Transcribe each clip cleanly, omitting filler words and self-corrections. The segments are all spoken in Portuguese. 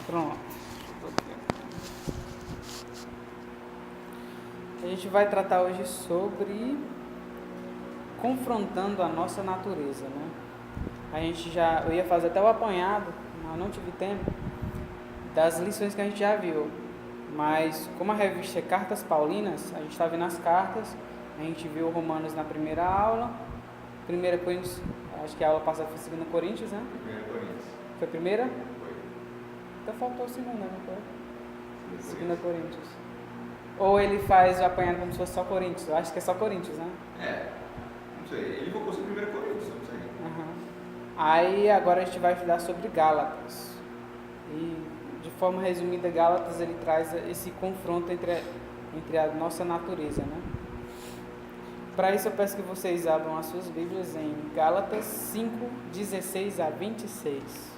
Pronto. A gente vai tratar hoje sobre confrontando a nossa natureza, né? Eu ia fazer até o apanhado, mas não tive tempo, das lições que a gente já viu. Mas como a revista é Cartas Paulinas, a gente está vendo as cartas, a gente viu Romanos na primeira aula, 1 Coríntios, acho que a aula passada foi 2 Coríntios, né? 1 Coríntios. Foi a primeira? Foi. Então faltou a segunda, não foi? 2 Coríntios. Ou ele faz o apanhado como se fosse só Coríntios? Eu acho que é só Coríntios, né? Não sei. Ele focou sobre 1 Coríntios, não sei. Aí agora a gente vai estudar sobre Gálatas. E de forma resumida, Gálatas ele traz esse confronto entre a nossa natureza, né? Para isso eu peço que vocês abram as suas Bíblias em Gálatas 5, 16 a 26.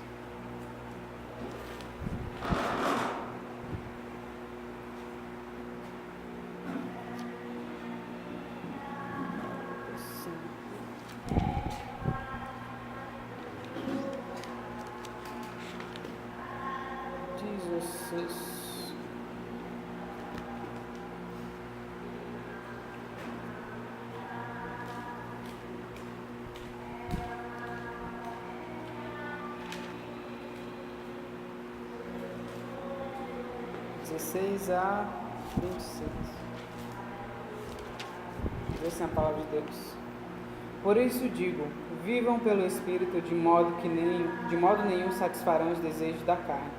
A 26. Essa é a palavra de Deus. Por isso digo, vivam pelo Espírito, de modo nenhum satisfarão os desejos da carne.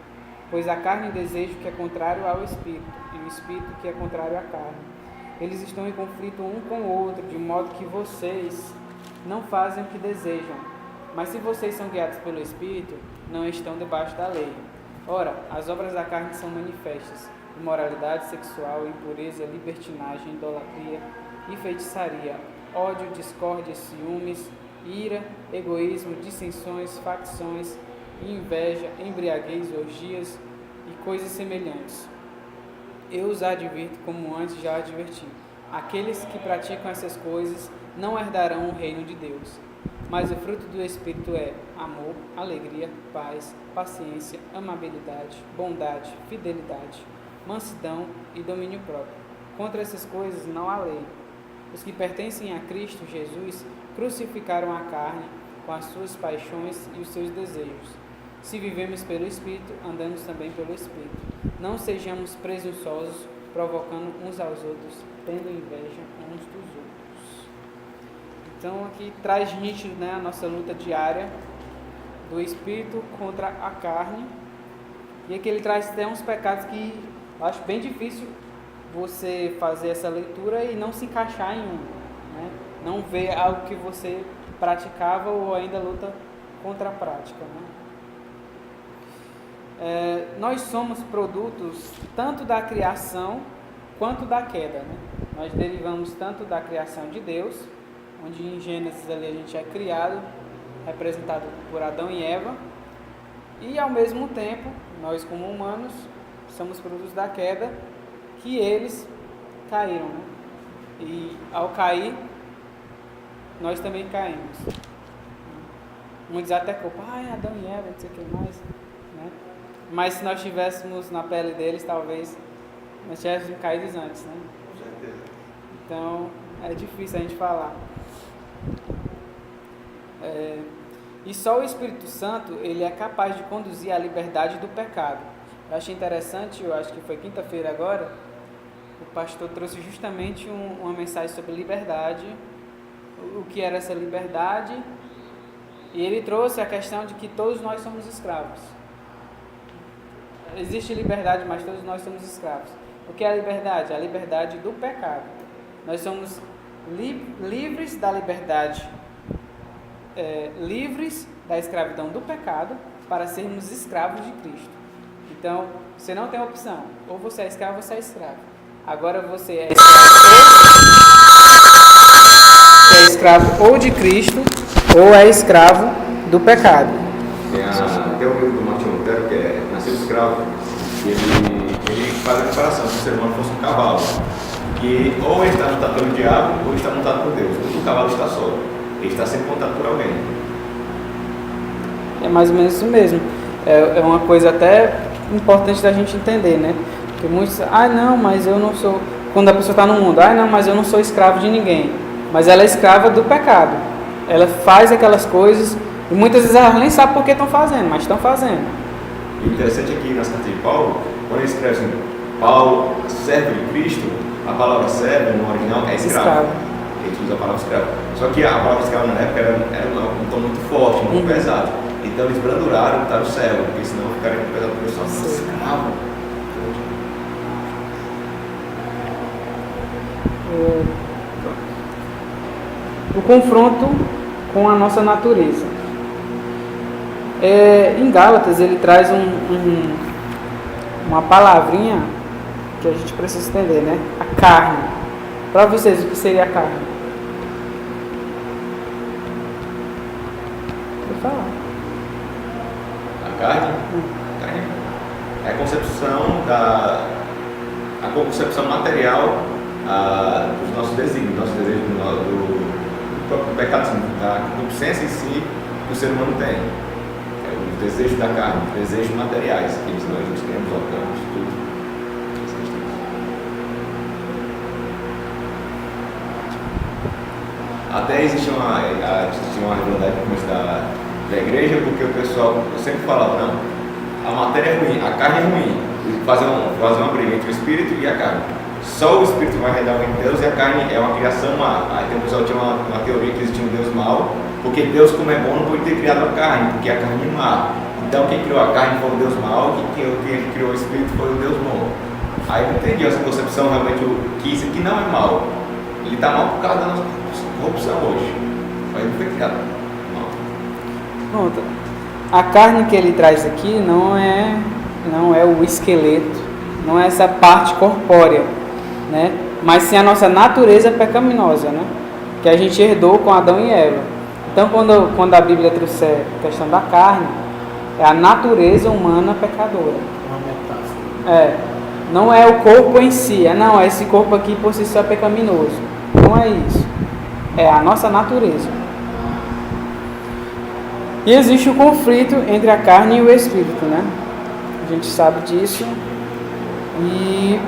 Pois a carne deseja o que é contrário ao Espírito, e o Espírito que é contrário à carne. Eles estão em conflito um com o outro, de modo que vocês não fazem o que desejam. Mas se vocês são guiados pelo Espírito, não estão debaixo da lei. Ora, as obras da carne são manifestas: imoralidade sexual, impureza, libertinagem, idolatria e feitiçaria, ódio, discórdia, ciúmes, ira, egoísmo, dissensões, facções, inveja, embriaguez, orgias e coisas semelhantes. Eu os advirto como antes já adverti. Aqueles que praticam essas coisas não herdarão o reino de Deus. Mas o fruto do Espírito é amor, alegria, paz, paciência, amabilidade, bondade, fidelidade, mansidão e domínio próprio. Contra essas coisas não há lei. Os que pertencem a Cristo Jesus crucificaram a carne com as suas paixões e os seus desejos. Se vivemos pelo Espírito, andamos também pelo Espírito. Não sejamos presunçosos, provocando uns aos outros, tendo inveja uns dos outros. Então aqui traz nítido, né, a nossa luta diária do Espírito contra a carne. E aqui ele traz até uns pecados que eu acho bem difícil você fazer essa leitura e não se encaixar em um, né? Não ver algo que você praticava ou ainda luta contra a prática, né? Nós somos produtos tanto da criação quanto da queda, né? Nós derivamos tanto da criação de Deus, onde em Gênesis ali a gente é criado, representado por Adão e Eva, e ao mesmo tempo, nós como humanos, somos produtos da queda, que eles caíram, né? E ao cair, nós também caímos. Muitos até culpam, Adão e Eva, não sei o que mais, né? Mas se nós estivéssemos na pele deles, talvez nós tivéssemos caído antes, né? Com certeza. Então, é difícil a gente falar. E só o Espírito Santo, ele é capaz de conduzir à liberdade do pecado. Eu achei interessante, eu acho que foi quinta-feira agora, o pastor trouxe justamente uma mensagem sobre liberdade, o que era essa liberdade, e ele trouxe a questão de que todos nós somos escravos. Existe liberdade, mas todos nós somos escravos. O que é a liberdade? A liberdade do pecado. Nós somos livres da liberdade, livres da escravidão do pecado, para sermos escravos de Cristo. Então, você não tem opção. Ou você é escravo ou você é escravo. Agora você é escravo ou de Cristo, ou é escravo do pecado. Tem um livro do Martin Lutero, que é Nascido Escravo, e ele faz a comparação, se o ser humano fosse um cavalo, que ou ele está montado pelo diabo, ou ele está montado por Deus. O cavalo está só, ele está sendo montado por alguém. É mais ou menos isso mesmo. É uma coisa até importante da gente entender, né? Porque muitos, não, mas eu não sou... Quando a pessoa está no mundo, não, mas eu não sou escravo de ninguém. Mas ela é escrava do pecado. Ela faz aquelas coisas e muitas vezes ela nem sabe por que estão fazendo, mas estão fazendo. E interessante aqui nas cartas de Paulo, quando ele escreve assim, Paulo, servo de Cristo, a palavra servo no original é escravo. Ele usa a palavra escravo. Só que a palavra escravo na época era um tom muito forte, muito pesado. Então eles branduraram estar no servo, porque senão ficaria muito pesado para o pessoal. Escravo. O confronto com a nossa natureza. Em Gálatas ele traz uma palavrinha que a gente precisa entender, né? A carne. Para vocês, o que seria a carne? Vou falar. A carne? A carne é a concepção material dos nossos desígnios, do próprio pecado, da concupiscência em si que o ser humano tem. Os desejos da carne, os desejos materiais, que nós temos, orgânicos, tudo. Até existe uma rivalidade no começo da igreja, porque o pessoal sempre falava, não, a matéria é ruim, a carne é ruim, fazer uma briga entre o espírito e a carne. Só o espírito vai reinar em Deus e a carne é uma criação má. Aí tem um pessoal que tinha uma teoria que existia um Deus mau, porque Deus, como é bom, não pode ter criado a carne, porque a carne é má. Então quem criou a carne foi o Deus mau, e quem criou o espírito foi o Deus bom. Aí eu entendi essa concepção, realmente, que isso aqui não é mal. Ele está mal por causa da nossa corrupção hoje. Mas não foi criado mal. Pronto. A carne que ele traz aqui não é o esqueleto, não é essa parte corpórea, né? Mas sim a nossa natureza pecaminosa, né? Que a gente herdou com Adão e Eva. Então, quando a Bíblia trouxer a questão da carne, é a natureza humana pecadora. Uma metáfora. Não é o corpo em si, é esse corpo aqui por si só é pecaminoso. Não é isso. É a nossa natureza. E existe o conflito entre a carne e o espírito, né? A gente sabe disso. E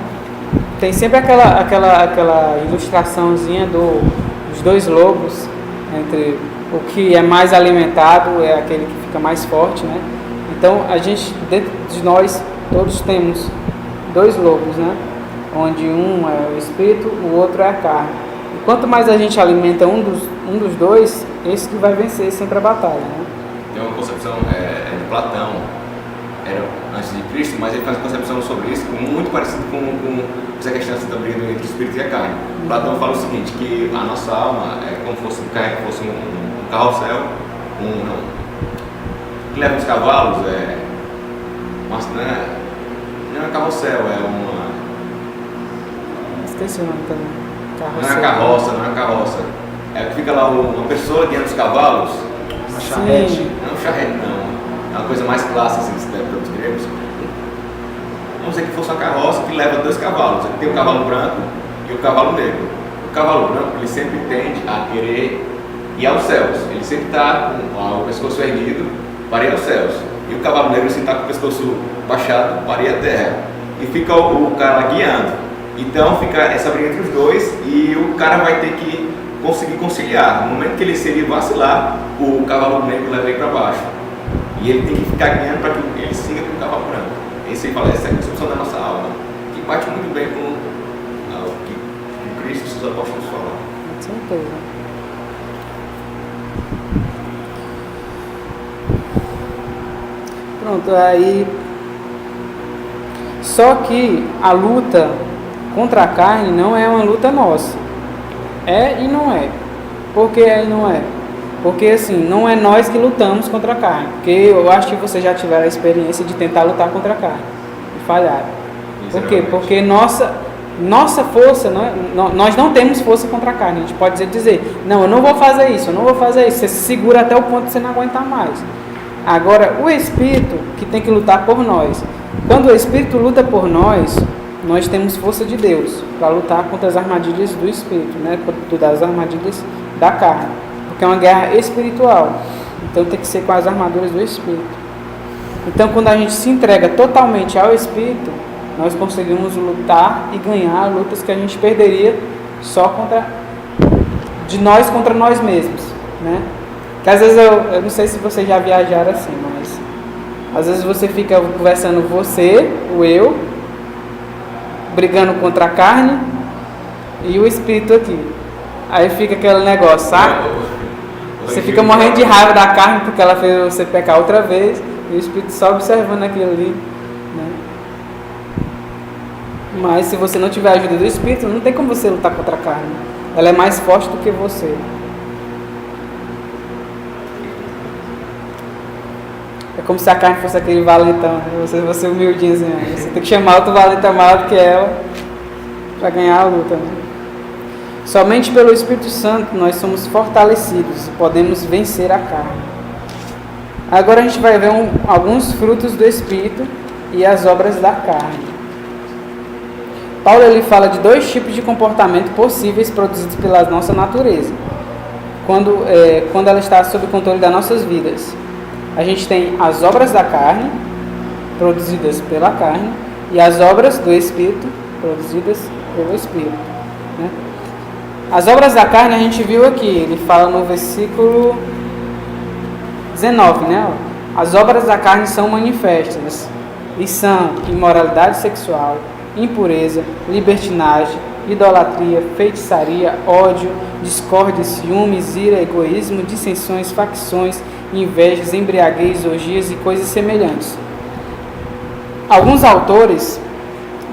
tem sempre aquela ilustraçãozinha dos dois lobos, entre o que é mais alimentado é aquele que fica mais forte, né? Então a gente, dentro de nós, todos temos dois lobos, né? Onde um é o espírito, o outro é a carne. E quanto mais a gente alimenta um dos dois, esse que vai vencer sempre a batalha, né? Tem uma concepção de Platão, era antes de Cristo, mas ele faz uma concepção sobre isso muito parecido com essa questão da briga entre o espírito e a carne. Platão fala o seguinte, que a nossa alma é como fosse um carrossel, que leva os cavalos, mas não é carrossel, esqueci o nome também. Não é carroça. É que fica lá uma pessoa guiando os cavalos, uma charrete, não é um charrete não. É uma coisa mais clássica, assim, se deve para os gregos. Vamos dizer que fosse uma carroça que leva 2 cavalos. Ele tem o cavalo branco e o cavalo negro. O cavalo branco, ele sempre tende a querer ir aos céus. Ele sempre está com o pescoço erguido para ir aos céus. E o cavalo negro, assim, está com o pescoço baixado para ir à terra. E fica o cara lá guiando. Então fica essa briga entre os dois e o cara vai ter que conseguir conciliar. No momento que ele se vacilar, o cavalo negro leva ele para baixo. E ele tem que ficar guiando para que ele siga com o cavalo branco. Esse aí fala, essa é a concepção da nossa alma, que bate muito bem com o que Cristo e seus apóstolos falaram. Com certeza. Pronto, aí... Só que a luta contra a carne não é uma luta nossa. É e não é. Por que é e não é? Porque assim, não é nós que lutamos contra a carne. Porque eu acho que vocês já tiveram a experiência de tentar lutar contra a carne e falharam. Por quê? Porque nossa força, nós não temos força contra a carne. A gente pode dizer, não, eu não vou fazer isso, eu não vou fazer isso. Você se segura até o ponto de você não aguentar mais. Agora, o Espírito que tem que lutar por nós. Quando o Espírito luta por nós, nós temos força de Deus para lutar contra as armadilhas do Espírito, né? Das armadilhas da carne. Porque é uma guerra espiritual. Então tem que ser com as armaduras do Espírito. Então, quando a gente se entrega totalmente ao Espírito, nós conseguimos lutar e ganhar lutas que a gente perderia só de nós contra nós mesmos, né? Que às vezes eu não sei se vocês já viajaram assim, mas às vezes você fica conversando o eu, brigando contra a carne e o Espírito aqui. Aí fica aquele negócio, sabe? Você fica morrendo de raiva da carne porque ela fez você pecar outra vez e o Espírito só observando aquilo ali, né? Mas se você não tiver a ajuda do Espírito, não tem como você lutar contra a carne. Ela é mais forte do que você. É como se a carne fosse aquele valentão, né? Você humildinho assim, né? Você tem que chamar outro valentão maior do que ela para ganhar a luta, né? Somente pelo Espírito Santo nós somos fortalecidos e podemos vencer a carne. Agora a gente vai ver alguns frutos do Espírito e as obras da carne. Paulo ele fala de 2 tipos de comportamento possíveis produzidos pela nossa natureza, quando ela está sob o controle das nossas vidas. A gente tem as obras da carne, produzidas pela carne, e as obras do Espírito, produzidas pelo Espírito, né? As obras da carne a gente viu aqui, ele fala no versículo 19, né? As obras da carne são manifestas e são imoralidade sexual, impureza, libertinagem, idolatria, feitiçaria, ódio, discórdia, ciúmes, ira, egoísmo, dissensões, facções, invejas, embriaguez, orgias e coisas semelhantes. Alguns autores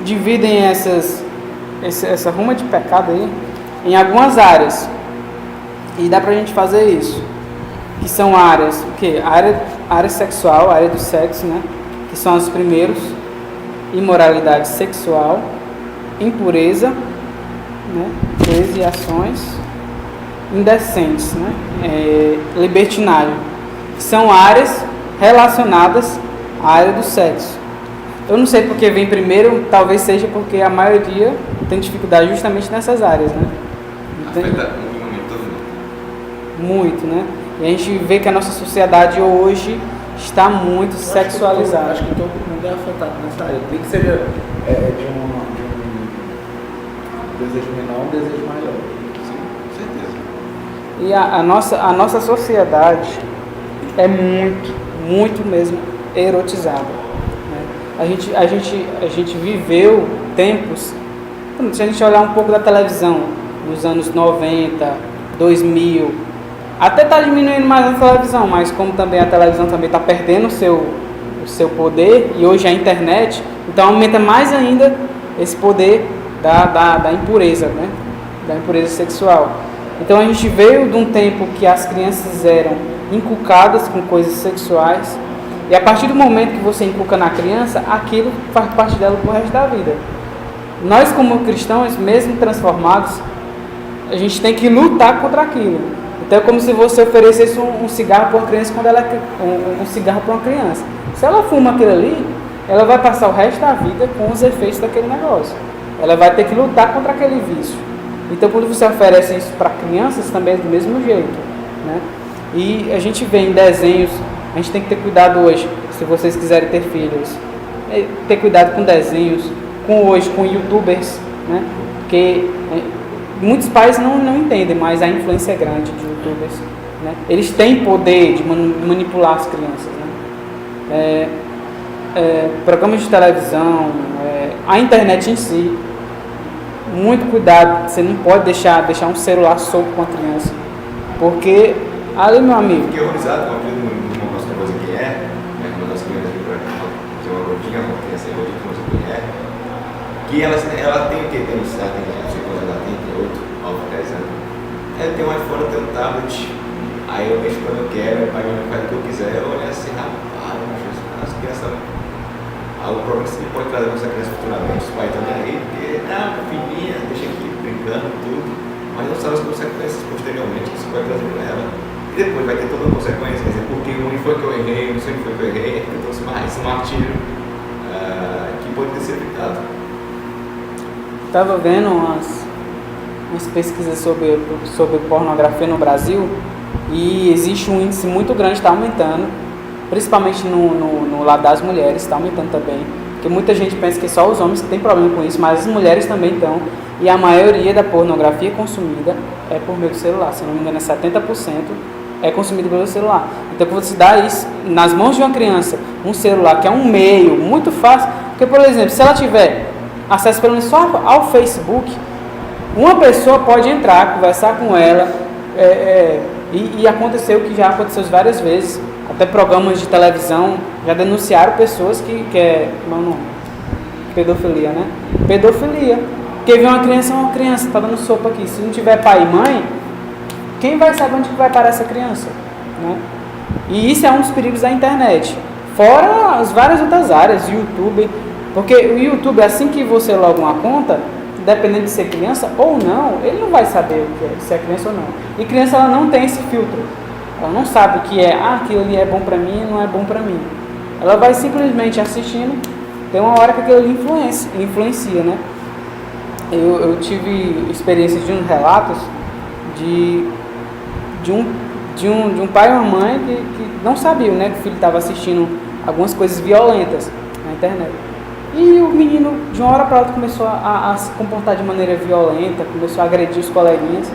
dividem essa ruma de pecado aí em algumas áreas, e dá pra gente fazer isso, que são áreas, o quê? Área sexual, área do sexo, né? Que são os primeiros: imoralidade sexual, impureza, né? Impureza e ações indecentes, né? Libertinagem, que são áreas relacionadas à área do sexo. Eu não sei porque vem primeiro, talvez seja porque a maioria tem dificuldade justamente nessas áreas, né? Afeta todo mundo. Muito, né? E a gente vê que a nossa sociedade hoje está muito sexualizada. Acho que todo mundo é afetado nessa área. Nem que seja de um desejo menor a um desejo maior. Sim, com certeza. E a nossa sociedade é muito mesmo erotizada, né? A gente viveu tempos, se a gente olhar um pouco da televisão, nos anos 90, 2000, até está diminuindo mais a televisão, mas como também a televisão também está perdendo o seu poder, e hoje a internet, então aumenta mais ainda esse poder da impureza, né? Da impureza sexual. Então a gente veio de um tempo que as crianças eram inculcadas com coisas sexuais, e a partir do momento que você inculca na criança, aquilo faz parte dela pro resto da vida. Nós como cristãos, mesmo transformados, a gente tem que lutar contra aquilo. Então é como se você oferecesse um cigarro para uma criança quando ela um cigarro para uma criança. Se ela fuma aquilo ali, ela vai passar o resto da vida com os efeitos daquele negócio. Ela vai ter que lutar contra aquele vício. Então quando você oferece isso para crianças, também é do mesmo jeito, né? E a gente vê em desenhos, a gente tem que ter cuidado hoje, se vocês quiserem ter filhos, ter cuidado com desenhos, com youtubers, né? Porque muitos pais não entendem, mas a influência é grande de youtubers, né? Eles têm poder de manipular as crianças, né? Programas de televisão, a internet em si. Muito cuidado, você não pode deixar um celular solto com a criança, porque ali, meu amigo, Fiquei horrorizado com aquilo de uma coisa que uma das crianças aqui para fazer uma gordinha, uma criança gordinha, que não sei o que que ela tem o que? Tem, não sei quantos ela tem 8, 9, 10 anos. Ela tem um iPhone, tem um tablet. Aí eu mexo quando eu quero, aí eu faz o que eu quiser, eu olho assim, rapaz, as crianças. O problema é que você pode trazer com essa criança futuramente, os pais estão aí, porque, filhinha, deixa aqui brincando, tudo, mas não sabe as consequências posteriormente que isso vai trazer para ela. E depois vai ter toda a consequência, quer dizer, porque onde foi que eu errei, não sei onde foi que eu errei, então esse martírio que pode ter sido evitado. Estava vendo umas pesquisas sobre pornografia no Brasil, e existe um índice muito grande, está aumentando, principalmente no lado das mulheres, está aumentando também. Porque muita gente pensa que só os homens que têm problema com isso, mas as mulheres também estão. E a maioria da pornografia consumida é por meio do celular. Se não me engano, é 70% é consumido pelo celular. Então, quando você dá isso nas mãos de uma criança, um celular, que é um meio muito fácil, porque, por exemplo, se ela tiver acesso pelo menos só ao Facebook, uma pessoa pode entrar, conversar com ela, e aconteceu o que já aconteceu várias vezes, até programas de televisão já denunciaram pessoas que é, como é o nome? Pedofilia, né? Pedofilia. Porque vê uma criança, tá dando sopa aqui. Se não tiver pai e mãe, quem vai saber onde que vai parar essa criança? Né? E isso é um dos perigos da internet. Fora as várias outras áreas, YouTube. Porque o YouTube, assim que você loga uma conta, dependendo de ser criança ou não, ele não vai saber o que é, se é criança ou não. E criança, ela não tem esse filtro. Ela não sabe o que é, aquilo ali é bom pra mim e não é bom pra mim. Ela vai simplesmente assistindo, tem uma hora que aquilo ali influencia, né? Eu tive experiências de uns relatos de um pai e uma mãe que não sabiam, né, que o filho estava assistindo algumas coisas violentas na internet. E o menino, de uma hora para outra, começou a se comportar de maneira violenta, começou a agredir os coleguinhas.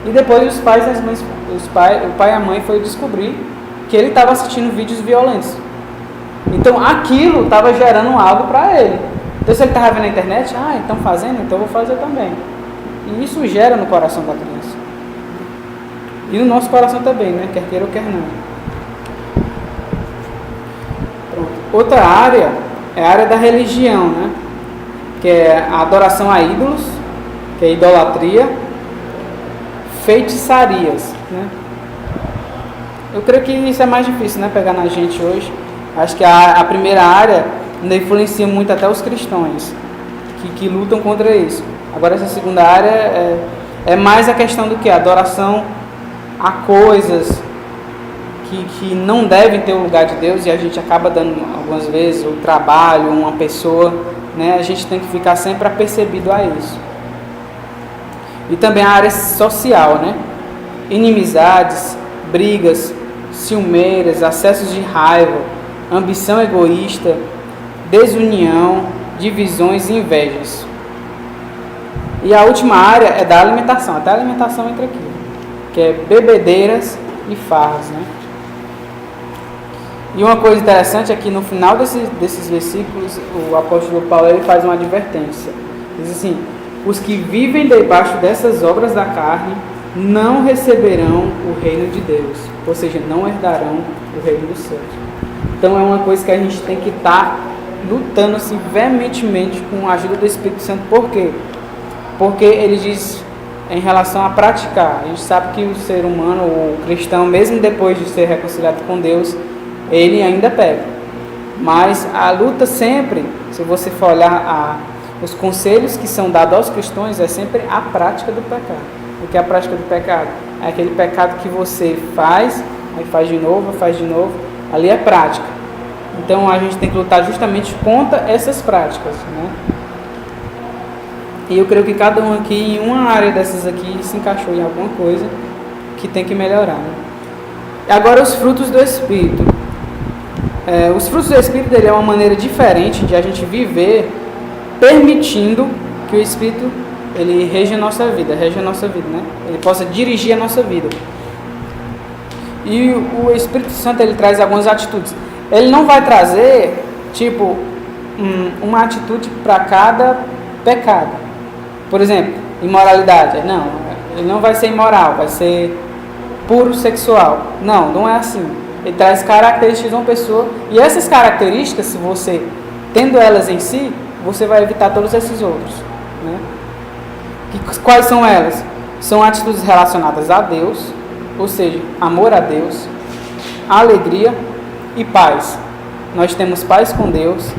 E depois o pai e a mãe foi descobrir que ele estava assistindo vídeos violentos. Então aquilo estava gerando algo para ele. Então se ele estava vendo na internet, estão fazendo, então eu vou fazer também. E isso gera no coração da criança. E no nosso coração também, né? Quer queira ou quer não. Pronto. Outra área é a área da religião, né? Que é a adoração a ídolos, que é a idolatria, feitiçarias, né? Eu creio que isso é mais difícil, né? Pegar na gente hoje. Acho que a primeira área ainda influencia muito até os cristãos que lutam contra isso. Agora essa segunda área é mais a questão do que? A adoração a coisas que não devem ter o lugar de Deus, e a gente acaba dando algumas vezes o trabalho, uma pessoa, né? A gente tem que ficar sempre apercebido a isso. E também a área social, né? Inimizades, brigas, ciumeiras, acessos de raiva, ambição egoísta, desunião, divisões e invejas. E a última área é da alimentação, até a alimentação entra aqui, que é bebedeiras e farras, né? E uma coisa interessante é que no final desses versículos, o apóstolo Paulo ele faz uma advertência. Diz assim: os que vivem debaixo dessas obras da carne não receberão o reino de Deus, ou seja, não herdarão o reino dos céus. Então é uma coisa que a gente tem que estar lutando assim, veementemente com a ajuda do Espírito Santo. Por quê? Porque ele diz em relação a praticar. A gente sabe que o ser humano, o cristão, mesmo depois de ser reconciliado com Deus, ele ainda peca. Mas a luta sempre, se você for olhar os conselhos que são dados aos cristãos, é sempre a prática do pecado. O que é a prática do pecado? É aquele pecado que você faz, aí faz de novo, ali é prática. Então a gente tem que lutar justamente contra essas práticas, né? E eu creio que cada um aqui, em uma área dessas aqui, se encaixou em alguma coisa que tem que melhorar, né? Agora os frutos do Espírito. Os frutos do Espírito é uma maneira diferente de a gente viver, permitindo que o Espírito ele rege a nossa vida, né? Ele possa dirigir a nossa vida. E o Espírito Santo ele traz algumas atitudes. Ele não vai trazer tipo uma atitude para cada pecado. Por exemplo, imoralidade. Não, ele não vai ser imoral, vai ser puro sexual. Não é assim. Ele traz características de uma pessoa, e essas características, se você tendo elas em si, você vai evitar todos esses outros, né? Quais são elas? São atitudes relacionadas a Deus, ou seja, amor a Deus, alegria e paz. Nós temos paz com Deus,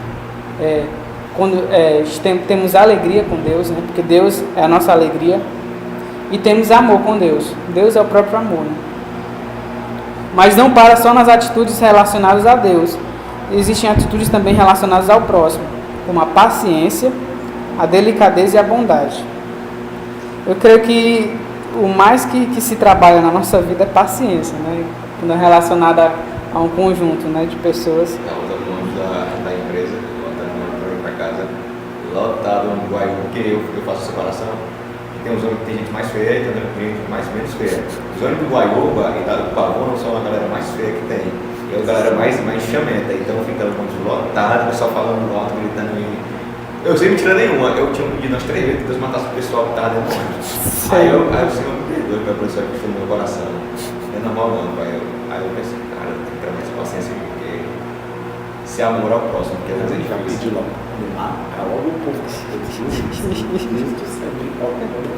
temos alegria com Deus, né? Porque Deus é a nossa alegria, e temos amor com Deus. Deus é o próprio amor, né? Mas não para só nas atitudes relacionadas a Deus. Existem atitudes também relacionadas ao próximo, como a paciência, a delicadeza e a bondade. Eu creio que o mais que se trabalha na nossa vida é paciência, né? Quando é relacionada a um conjunto, né, de pessoas. Estava no ônibus da empresa, voltando no ônibus para casa, lotado no Guaiú, porque eu faço separação. Tem uns ônibus que tem gente mais feia e tem gente menos feia. Os ônibus do Guaiúba e do Pavão são a galera mais feia que tem. E a galera mais chamenta, então fica no ônibus lotado, o pessoal falando alto, gritando. Eu sem mentira nenhuma, eu tinha pedido umas 3 vezes que Deus matasse o pessoal que estava dentro do ônibus. Aí o Senhor me perdoou, que a pessoa que no meu coração. Não é normal não, pai. Aí eu pensei, cara, eu tenho que ter mais paciência porque se amor ao próximo, porque às vezes a gente vai pedir logo. Matar logo o povo que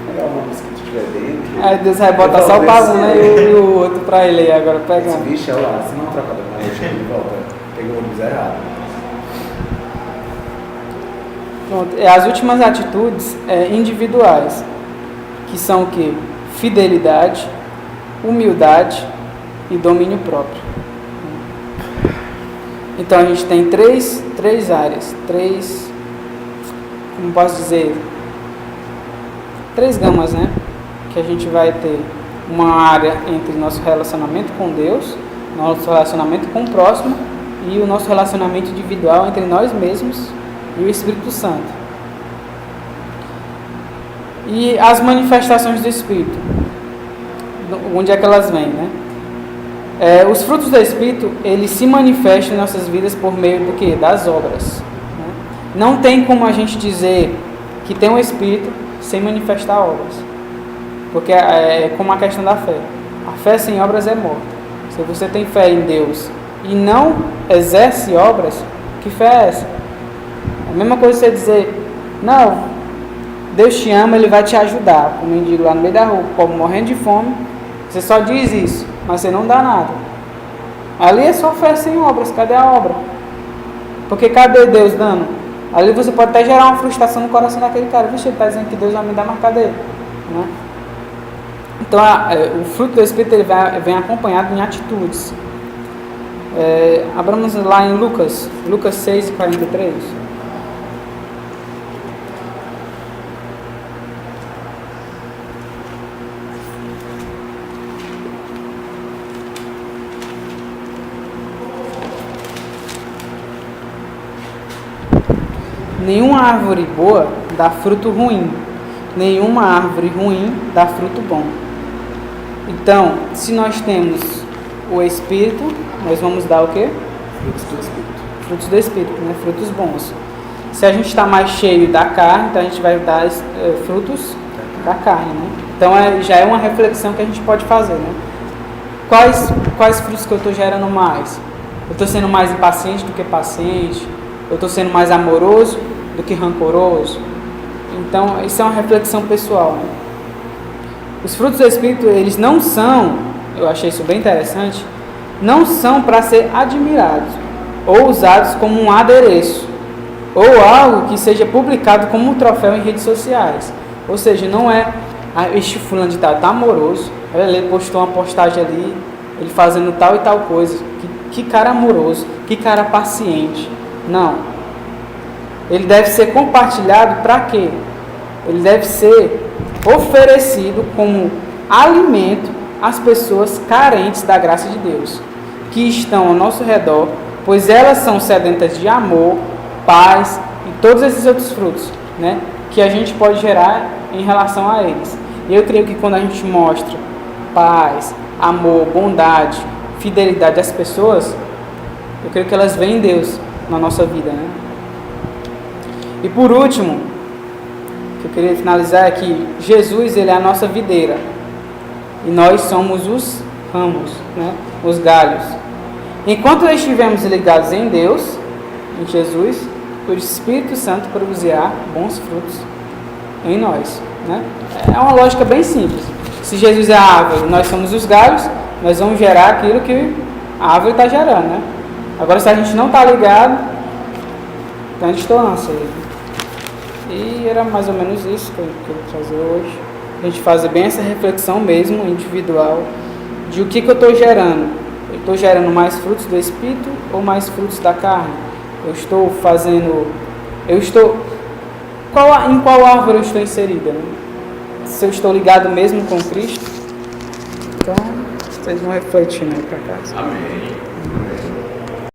pegar uma música que tiver dentro. Aí Deus vai botar só o pavão, né, e o outro pra ele aí agora pega. Esse bicho é lá, se não troca da mão, ele volta. Pegou o ônibus errado. Pronto. As últimas atitudes individuais, que são o quê? Fidelidade, humildade e domínio próprio. Então a gente tem três áreas, como posso dizer, 3 gamas, né? Que a gente vai ter uma área entre nosso relacionamento com Deus, nosso relacionamento com o próximo e o nosso relacionamento individual entre nós mesmos e o Espírito Santo. E as manifestações do Espírito, onde é que elas vêm, né? Os frutos do Espírito, eles se manifestam em nossas vidas por meio do quê? Das obras. Né? Não tem como a gente dizer que tem um Espírito sem manifestar obras. Porque é como a questão da fé. A fé sem obras é morta. Se você tem fé em Deus e não exerce obras, que fé é essa? É a mesma coisa você dizer, não, Deus te ama, Ele vai te ajudar. Como eu digo lá no meio da rua, o povo morrendo de fome, você só diz isso, mas você não dá nada. Ali é só fé sem obras. Cadê a obra? Porque cadê Deus dando? Ali você pode até gerar uma frustração no coração daquele cara. Vixe, ele está dizendo que Deus vai me dar, mas cadê? Né? Então o fruto do Espírito ele vem acompanhado em atitudes. Abramos lá em Lucas 6:43. Nenhuma árvore boa dá fruto ruim, nenhuma árvore ruim dá fruto bom. Então, se nós temos o Espírito, nós vamos dar o quê? Frutos do Espírito. Frutos do Espírito, né? Frutos bons. Se a gente está mais cheio da carne, então a gente vai dar frutos da carne, né? Então já é uma reflexão que a gente pode fazer, né? Quais frutos que eu estou gerando mais? Eu estou sendo mais impaciente do que paciente? Eu estou sendo mais amoroso do que rancoroso? Então, isso é uma reflexão pessoal, né? Os frutos do Espírito, eles não são, eu achei isso bem interessante, não são para ser admirados ou usados como um adereço ou algo que seja publicado como um troféu em redes sociais. Ou seja, não é este fulano de tal, tá amoroso, ele postou uma postagem ali, ele fazendo tal e tal coisa, que cara amoroso, que cara paciente. Não. Ele deve ser compartilhado para quê? Ele deve ser oferecido como alimento às pessoas carentes da graça de Deus, que estão ao nosso redor, pois elas são sedentas de amor, paz e todos esses outros frutos, né, que a gente pode gerar em relação a eles. E eu creio que quando a gente mostra paz, amor, bondade, fidelidade às pessoas, eu creio que elas veem Deus na nossa vida, né? E por último, o que eu queria finalizar é que Jesus, ele é a nossa videira e nós somos os ramos, né? Os galhos. Enquanto estivermos ligados em Deus, em Jesus, o Espírito Santo produzirá bons frutos em nós, né? É uma lógica bem simples. Se Jesus é a árvore, nós somos os galhos, nós vamos gerar aquilo que a árvore está gerando, né? Agora, se a gente não está ligado, tem distância. E era mais ou menos isso que eu queria trazer hoje. A gente fazer bem essa reflexão mesmo, individual, de o que eu estou gerando. Eu estou gerando mais frutos do Espírito ou mais frutos da carne? Em qual árvore eu estou inserida? Né? Se eu estou ligado mesmo com Cristo? Então, vocês vão refletir, né, para casa. Amém.